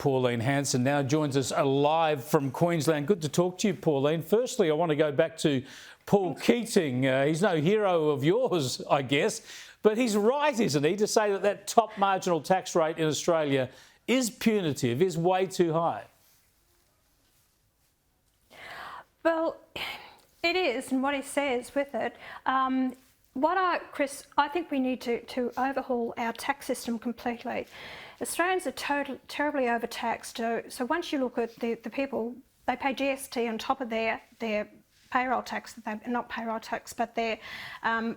Pauline Hanson now joins us live from Queensland. Good to talk to you, Pauline. Firstly, I want to go back to Paul Keating. He's no hero of yours, I guess, but he's right, isn't he, to say that that top marginal tax rate in Australia is punitive, is way too high? Well, it is, and what he says with it. Chris, I think we need to overhaul our tax system completely. Australians are terribly overtaxed. So once you look at the people, they pay GST on top of their payroll tax, not payroll tax, but their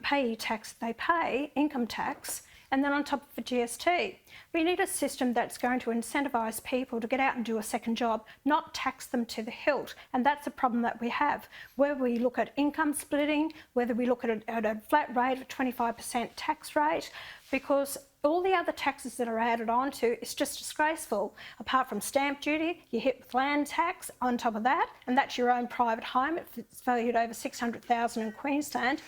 payee tax they pay, income tax, and then on top of the GST. We need a system that's going to incentivise people to get out and do a second job, not tax them to the hilt. And that's a problem that we have. Whether we look at income splitting, whether we look at a flat rate of 25% tax rate, because all the other taxes that are added on to, it's just disgraceful. Apart from stamp duty, you hit with land tax on top of that, and that's your own private home. It's valued over $600,000 in Queensland.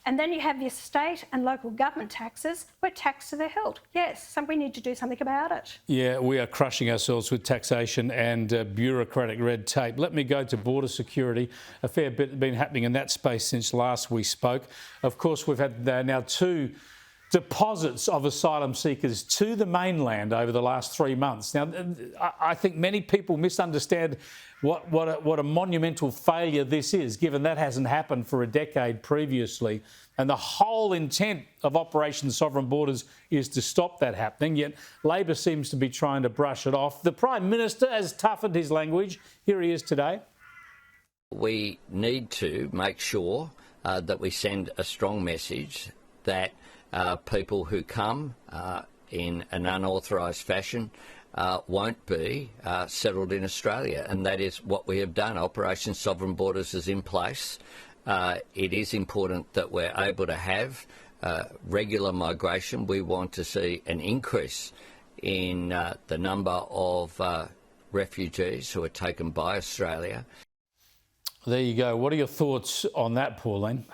And then you have your state and local government taxes. We're taxed to the hilt. Yes, we need to do something about it. Yeah, we are crushing ourselves with taxation and bureaucratic red tape. Let me go to border security. A fair bit been happening in that space since last we spoke. Of course, we've had now two deposits of asylum seekers to the mainland over the last 3 months. Now, I think many people misunderstand what a monumental failure this is, given that hasn't happened for a decade previously. And the whole intent of Operation Sovereign Borders is to stop that happening, yet Labor seems to be trying to brush it off. The Prime Minister has toughened his language. Here he is today. We need to make sure that we send a strong message that people who come in an unauthorised fashion won't be settled in Australia, and that is what we have done. Operation Sovereign Borders is in place. It is important that we're able to have regular migration. We want to see an increase in the number of refugees who are taken by Australia. There you go. What are your thoughts on that, Pauline?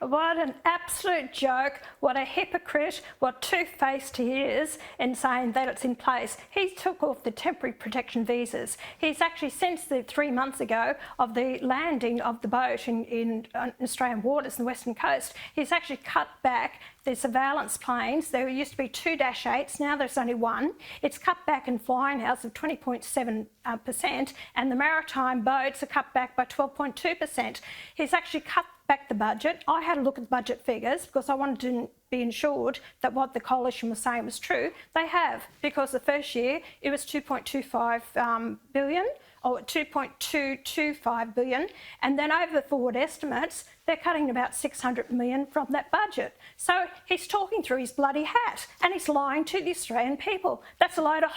What an absolute joke, what a hypocrite, what two-faced he is in saying that it's in place. He took off the temporary protection visas. He's actually, since the 3 months ago of the landing of the boat in Australian waters on the western coast, he's actually cut back the surveillance planes. There used to be 2 Dash 8s, now there's only 1. It's cut back in flying hours of 20.7%, and the maritime boats are cut back by 12.2%. He's actually cut back the budget. I had a look at the budget figures because I wanted to be ensured that what the coalition was saying was true. They have, because the first year it was 2.25 billion, or 2.225 billion, and then over the forward estimates, they're cutting about 600 million from that budget. So he's talking through his bloody hat, and he's lying to the Australian people. That's a load of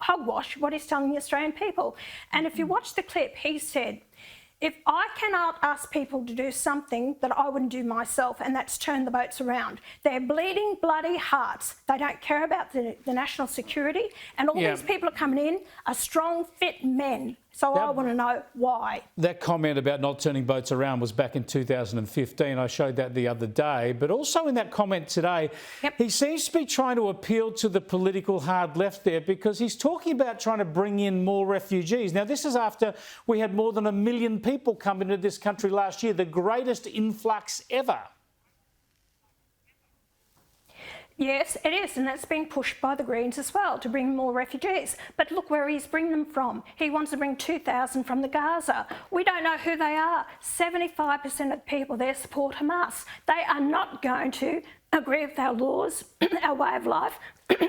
hogwash, what he's telling the Australian people. And if you watch the clip, he said, if I cannot ask people to do something that I wouldn't do myself, and that's turn the boats around. They're bleeding bloody hearts. They don't care about the national security, and all these people are coming in are strong, fit men. So I want to know why. That comment about not turning boats around was back in 2015. I showed that the other day. But also in that comment today, he seems to be trying to appeal to the political hard left there, because he's talking about trying to bring in more refugees. Now, this is after we had more than 1 million people come into this country last year, the greatest influx ever. Yes, it is, and that's being pushed by the Greens as well, to bring more refugees. But look where he's bringing them from. He wants to bring 2,000 from the Gaza. We don't know who they are. 75% of the people there support Hamas. They are not going to agree with our laws, our way of life,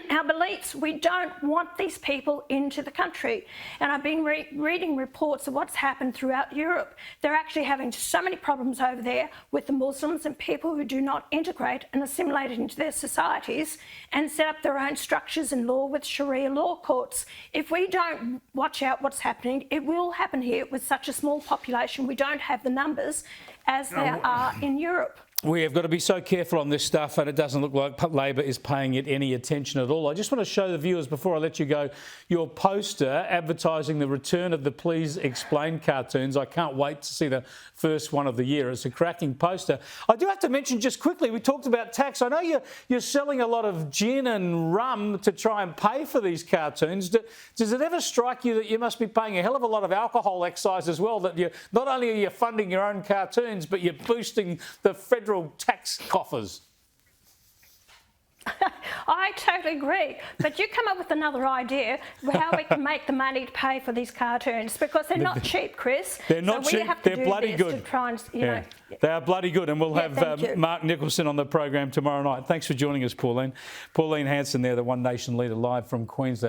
our beliefs. We don't want these people into the country. And I've been reading reports of what's happened throughout Europe. They're actually having so many problems over there with the Muslims and people who do not integrate and assimilate into their societies and set up their own structures in law with Sharia law courts. If we don't watch out what's happening, it will happen here with such a small population. We don't have the numbers as there are in Europe. We have got to be so careful on this stuff, and it doesn't look like Labor is paying it any attention at all. I just want to show the viewers, before I let you go, your poster advertising the return of the Please Explain cartoons. I can't wait to see the first one of the year. It's a cracking poster. I do have to mention just quickly, we talked about tax. I know you're selling a lot of gin and rum to try and pay for these cartoons. Does it ever strike you that you must be paying a hell of a lot of alcohol excise as well, that not only are you funding your own cartoons, but you're boosting the federal tax coffers? I totally agree, but you come up with another idea how we can make the money to pay for these cartoons, because they're not cheap, Chris. They're not cheap. They're bloody good. To try and, you know, they are bloody good, and we'll have Mark Nicholson on the program tomorrow night. Thanks for joining us, Pauline. Pauline Hanson there, the One Nation leader, live from Queensland.